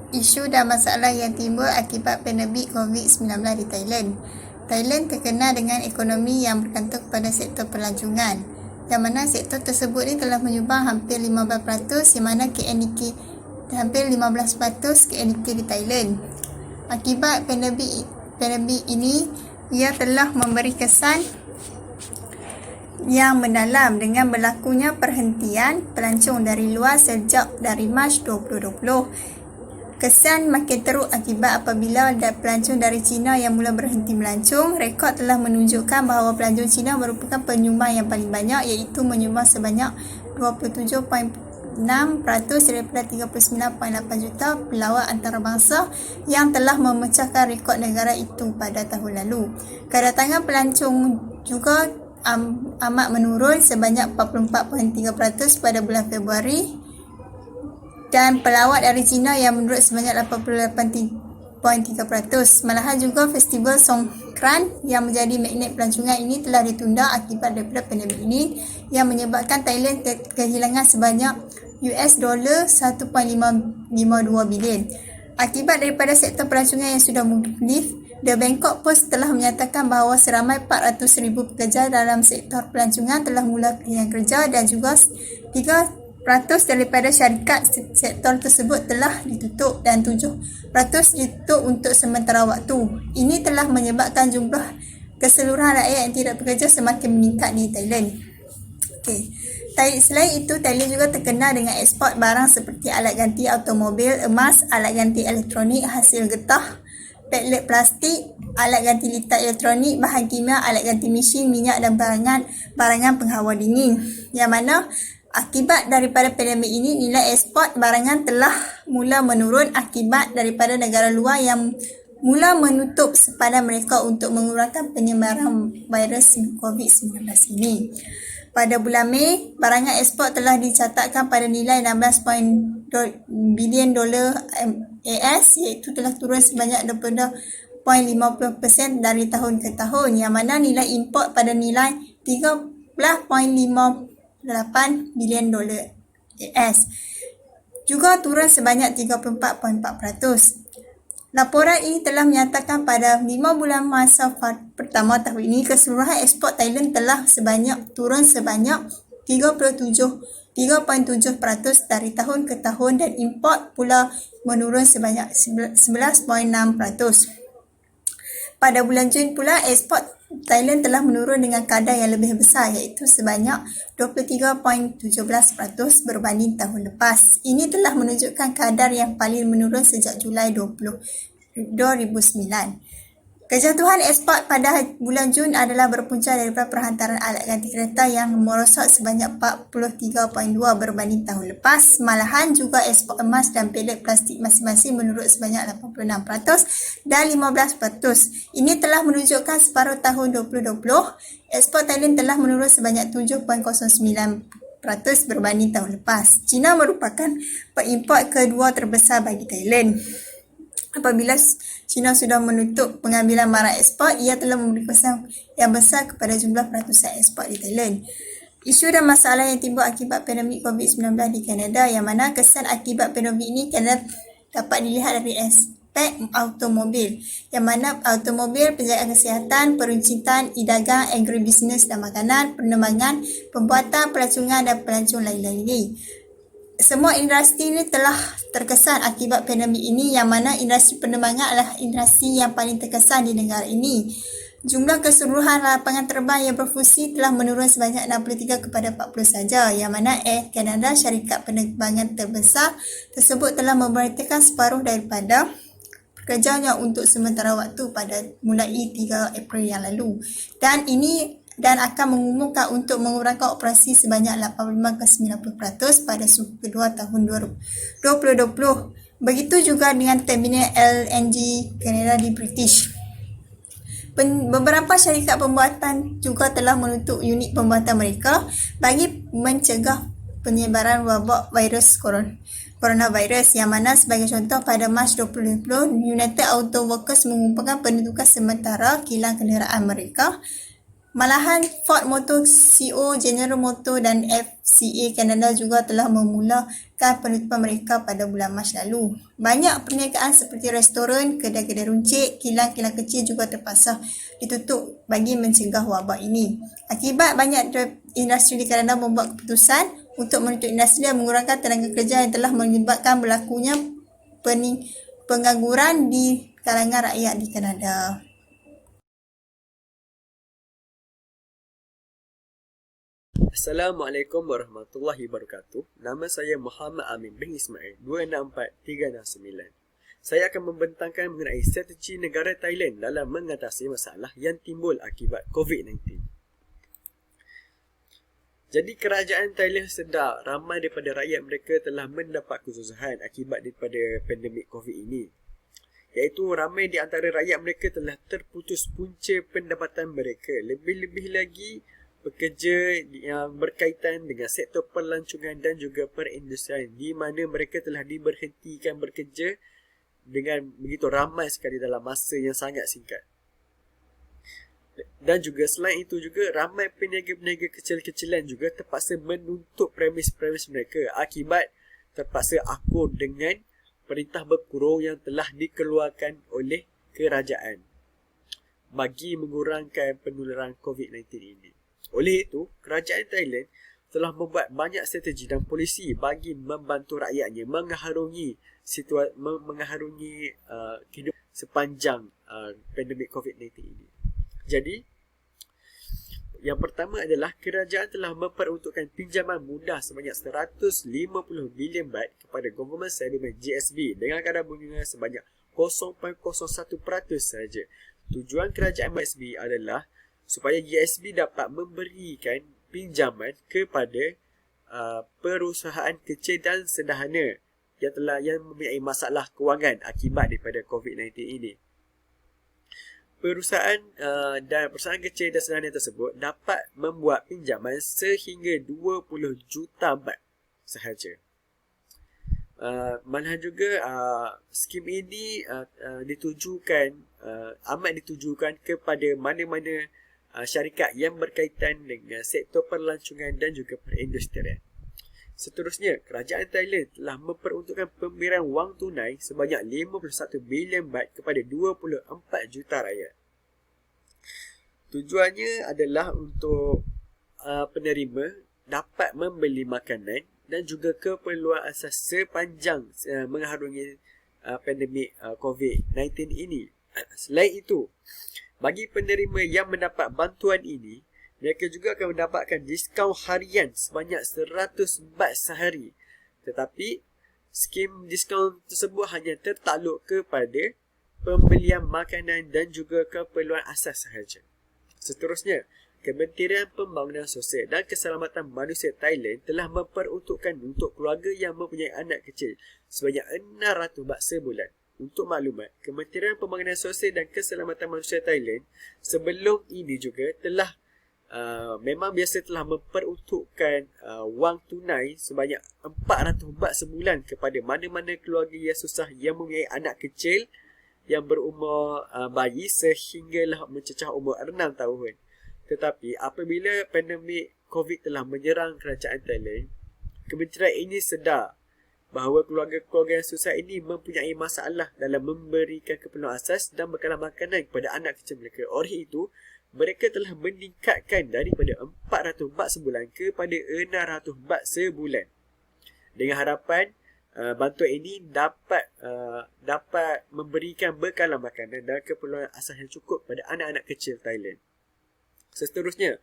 Isu dan masalah yang timbul akibat pandemik COVID-19 di Thailand. Thailand terkenal dengan ekonomi yang bergantung kepada sektor pelancongan, yang mana sektor tersebut ni telah menyumbang hampir 15%, yang mana KNK hampir 15% KNK di Thailand. Akibat pandemik ini, ia telah memberi kesan yang mendalam dengan berlakunya perhentian pelancong dari luar sejak dari Mac 2020. Kesan makin teruk akibat apabila pelancong dari China yang mula berhenti melancong. Rekod telah menunjukkan bahawa pelancong China merupakan penyumbang yang paling banyak, iaitu menyumbang sebanyak 27.6% daripada 39.8 juta pelawat antarabangsa yang telah memecahkan rekod negara itu pada tahun lalu. Kedatangan pelancong juga amat menurun sebanyak 44.3% pada bulan Februari, dan pelawat dari China yang menurut sebanyak 88.3%. Malahan juga festival Songkran yang menjadi magnet pelancongan ini telah ditunda akibat daripada pandemik ini, yang menyebabkan Thailand kehilangan sebanyak $1.552 bilion. Akibat daripada sektor pelancongan yang sudah menggelif, The Bangkok Post telah menyatakan bahawa seramai 400,000 pekerja dalam sektor pelancongan telah mula kehilangan kerja, dan juga 3% daripada syarikat sektor tersebut telah ditutup dan 7% ditutup untuk sementara waktu. Ini telah menyebabkan jumlah keseluruhan rakyat yang tidak bekerja semakin meningkat di Thailand. Selain itu, Thailand juga terkenal dengan ekspor barang seperti alat ganti automobil, emas, alat ganti elektronik hasil getah, pedlet plastik, alat ganti litar elektronik, bahan kimia, alat ganti mesin, minyak dan barangan penghawa dingin. Yang mana akibat daripada pandemik ini, nilai ekspor barangan telah mula menurun akibat daripada negara luar yang mula menutup sepadan mereka untuk mengurangkan penyebaran virus COVID-19 ini. Pada bulan Mei, barangan ekspor telah dicatatkan pada nilai 16 bilion dolar AS, iaitu telah turun sebanyak 20.50% dari tahun ke tahun, yang mana nilai import pada nilai 13.58 bilion dolar AS juga turun sebanyak 34.4%. Laporan ini telah menyatakan pada 5 bulan masa pertama tahun ini, keseluruhan ekspor Thailand telah turun sebanyak 3.7% dari tahun ke tahun, dan import pula menurun sebanyak 11.6%. Pada bulan Jun pula, ekspor Thailand telah menurun dengan kadar yang lebih besar, iaitu sebanyak 23.17% berbanding tahun lepas. Ini telah menunjukkan kadar yang paling menurun sejak Julai 2009. Kejatuhan ekspor pada bulan Jun adalah berpunca daripada perhantaran alat ganti kereta yang merosot sebanyak 43.2% berbanding tahun lepas. Malahan juga ekspor emas dan pelet plastik masing-masing menurun sebanyak 86% dan 15%. Ini telah menunjukkan separuh tahun 2020, ekspor Thailand telah menurun sebanyak 7.09% berbanding tahun lepas. China merupakan pengimport kedua terbesar bagi Thailand. Apabila China sudah menutup pengambilan barang ekspor, ia telah memberi kesan yang besar kepada jumlah peratusan ekspor di Thailand. Isu dan masalah yang timbul akibat pandemik COVID-19 di Kanada, yang mana kesan akibat pandemik ini dapat dilihat dari aspek automobil, yang mana automobil, penjagaan kesihatan, peruncitan, e-dagang, agribusiness dan makanan, penerbangan, pembuatan, pelancongan dan pelancong lain-lain. Semua industri ini telah terkesan akibat pandemik ini, yang mana industri penerbangan adalah industri yang paling terkesan di negara ini. Jumlah keseluruhan lapangan terbang yang berfungsi telah menurun sebanyak 63 kepada 40 saja, yang mana Air Canada, syarikat penerbangan terbesar tersebut, telah memberhentikan separuh daripada pekerjanya untuk sementara waktu pada mulai 3 April yang lalu, dan akan mengumumkan untuk mengurangkan operasi sebanyak 85-90% pada suku kedua tahun 2020. Begitu juga dengan terminal LNG Canada di British. Beberapa syarikat pembuatan juga telah menutup unit pembuatan mereka bagi mencegah penyebaran wabak virus coronavirus, yang mana sebagai contoh pada Mac 2020, United Auto Workers mengumumkan penutupan sementara kilang kenderaan mereka Malahan Ford Motor Co, General Motor dan FCA Kanada juga telah memulakan penutupan mereka pada bulan Mac lalu. Banyak perniagaan seperti restoran, kedai-kedai runcit, kilang-kilang kecil juga terpaksa ditutup bagi mencegah wabak ini. Akibat banyak industri di Kanada membuat keputusan untuk menutup industri dan mengurangkan tenaga kerja yang telah menyebabkan berlakunya pengangguran di kalangan rakyat di Kanada. Assalamualaikum warahmatullahi wabarakatuh. Nama saya Muhammad Amin bin Ismail, 264369. Saya akan membentangkan mengenai strategi negara Thailand dalam mengatasi masalah yang timbul akibat COVID-19. Jadi kerajaan Thailand sedar ramai daripada rakyat mereka telah mendapat kesusahan akibat daripada pandemik COVID ini. Iaitu ramai di antara rakyat mereka telah terputus punca pendapatan mereka. Lebih-lebih lagi pekerja yang berkaitan dengan sektor pelancongan dan juga perindustrian, di mana mereka telah diberhentikan bekerja dengan begitu ramai sekali dalam masa yang sangat singkat. Dan juga selain itu juga ramai peniaga-peniaga kecil-kecilan juga terpaksa menutup premis-premis mereka akibat terpaksa akur dengan perintah berkurung yang telah dikeluarkan oleh kerajaan bagi mengurangkan penularan COVID-19 ini. Oleh itu, kerajaan Thailand telah membuat banyak strategi dan polisi bagi membantu rakyatnya mengharungi hidup sepanjang pandemik COVID-19 ini. Jadi, yang pertama adalah kerajaan telah memperuntukkan pinjaman mudah sebanyak 150 bilion baht kepada Government Settlement GSB dengan kadar bunga sebanyak 0.01% sahaja. Tujuan kerajaan GSB adalah supaya GSB dapat memberikan pinjaman kepada perusahaan kecil dan sederhana yang mempunyai masalah kewangan akibat daripada COVID-19 ini. Perusahaan kecil dan sederhana tersebut dapat membuat pinjaman sehingga 20 juta baht sahaja. Malahan juga skim ini amat ditujukan kepada mana-mana syarikat yang berkaitan dengan sektor pelancongan dan juga perindustrian. Seterusnya, kerajaan Thailand telah memperuntukkan pemberian wang tunai sebanyak 51 bilion baht kepada 24 juta rakyat. Tujuannya adalah untuk penerima dapat membeli makanan dan juga keperluan asas sepanjang mengharungi pandemik COVID-19 ini. Selain itu, bagi penerima yang mendapat bantuan ini, mereka juga akan mendapatkan diskaun harian sebanyak 100 baht sehari. Tetapi, skim diskaun tersebut hanya tertakluk kepada pembelian makanan dan juga keperluan asas sahaja. Seterusnya, Kementerian Pembangunan Sosial dan Keselamatan Manusia Thailand telah memperuntukkan untuk keluarga yang mempunyai anak kecil sebanyak 600 baht sebulan. Untuk maklumat, Kementerian Pembangunan Sosial dan Keselamatan Manusia Thailand sebelum ini juga telah memang biasa telah memperuntukkan wang tunai sebanyak 400 baht sebulan kepada mana-mana keluarga yang susah yang mempunyai anak kecil yang berumur bayi sehinggalah mencecah umur 6 tahun. Tetapi apabila pandemik COVID telah menyerang kerajaan Thailand, kementerian ini sedar bahawa keluarga-keluarga yang susah ini mempunyai masalah dalam memberikan keperluan asas dan bekalan makanan kepada anak kecil mereka. Oleh itu, mereka telah meningkatkan daripada 400 baht sebulan kepada 600 baht sebulan. Dengan harapan bantuan ini dapat memberikan bekalan makanan dan keperluan asas yang cukup pada anak-anak kecil Thailand. Seterusnya,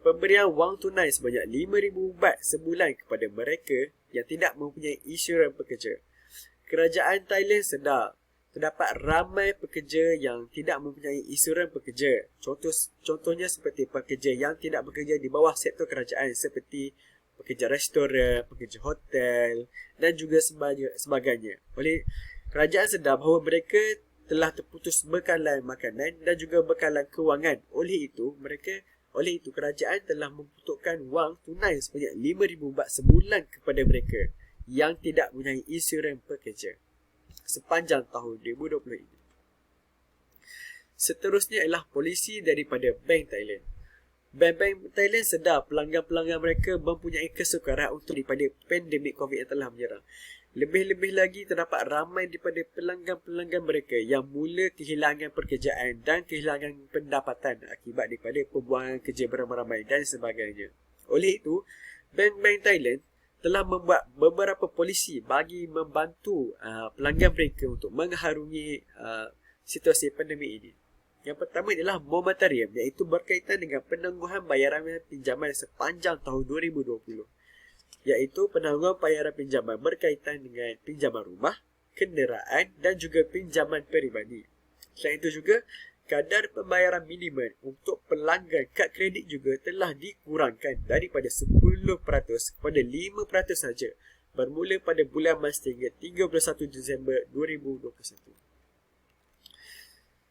pemberian wang tunai sebanyak 5,000 baht sebulan kepada mereka yang tidak mempunyai insurans pekerja. Kerajaan Thailand sedar terdapat ramai pekerja yang tidak mempunyai insurans pekerja. Contohnya seperti pekerja yang tidak bekerja di bawah sektor kerajaan seperti pekerja restoran, pekerja hotel dan juga sebagainya. Oleh kerajaan sedar bahawa mereka telah terputus bekalan makanan dan juga bekalan kewangan. Oleh itu, kerajaan telah memperuntukkan wang tunai sebanyak 5,000 baht sebulan kepada mereka yang tidak mempunyai insurans pekerja sepanjang tahun 2020 ini. Seterusnya ialah polisi daripada Bank Thailand. bank-bank Thailand sedar pelanggan-pelanggan mereka mempunyai kesukaran untuk daripada pandemik COVID yang telah menyerang. Lebih-lebih lagi terdapat ramai daripada pelanggan-pelanggan mereka yang mula kehilangan pekerjaan dan kehilangan pendapatan akibat daripada pembuangan kerja beramai-ramai dan sebagainya. Oleh itu, bank-bank Thailand telah membuat beberapa polisi bagi membantu pelanggan mereka untuk mengharungi situasi pandemik ini. Yang pertama adalah moratorium, iaitu berkaitan dengan penangguhan bayaran pinjaman sepanjang tahun 2020. Iaitu penangguhan bayaran pinjaman berkaitan dengan pinjaman rumah, kenderaan dan juga pinjaman peribadi. Selain itu juga, kadar pembayaran minimum untuk pelanggan kad kredit juga telah dikurangkan daripada 10% kepada 5% saja bermula pada bulan Mac hingga 31 Disember 2021.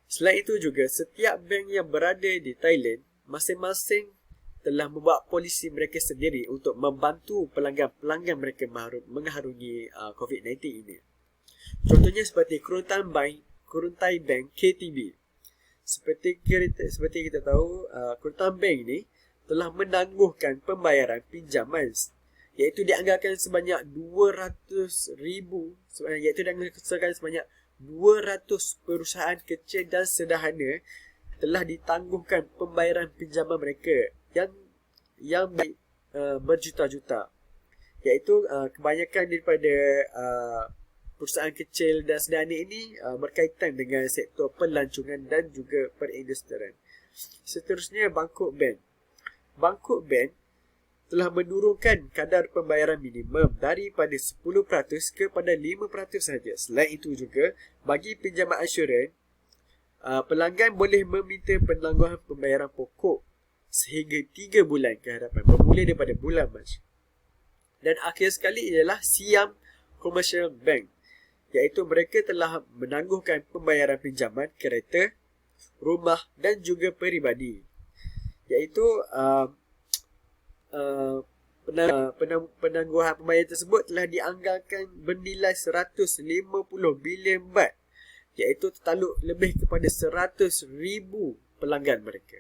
Selain itu juga, setiap bank yang berada di Thailand masing-masing telah membuat polisi mereka sendiri untuk membantu pelanggan-pelanggan mereka mengharungi COVID-19 ini. Contohnya seperti Kuruntai Bank KTB. Seperti kita tahu, Kuruntai Bank ini telah menangguhkan pembayaran pinjaman, iaitu dianggarkan sebanyak 200 perusahaan kecil dan sederhana telah ditangguhkan pembayaran pinjaman mereka yang berjuta-juta, iaitu kebanyakan daripada perusahaan kecil dan sederhana ini berkaitan dengan sektor pelancongan dan juga perindustrian. Seterusnya, Bangkok Bank. Bangkok Bank telah menurunkan kadar pembayaran minimum daripada 10% kepada 5% saja. Selain itu juga, bagi pinjaman asuran, pelanggan boleh meminta penangguhan pembayaran pokok sehingga 3 bulan ke hadapan bermula daripada bulan Mac. Dan akhir sekali ialah Siam Commercial Bank, iaitu mereka telah menangguhkan pembayaran pinjaman kereta, rumah dan juga peribadi, iaitu penangguhan pembayaran tersebut telah dianggarkan bernilai 150 bilion baht, iaitu tertaluk lebih kepada 100,000 pelanggan mereka.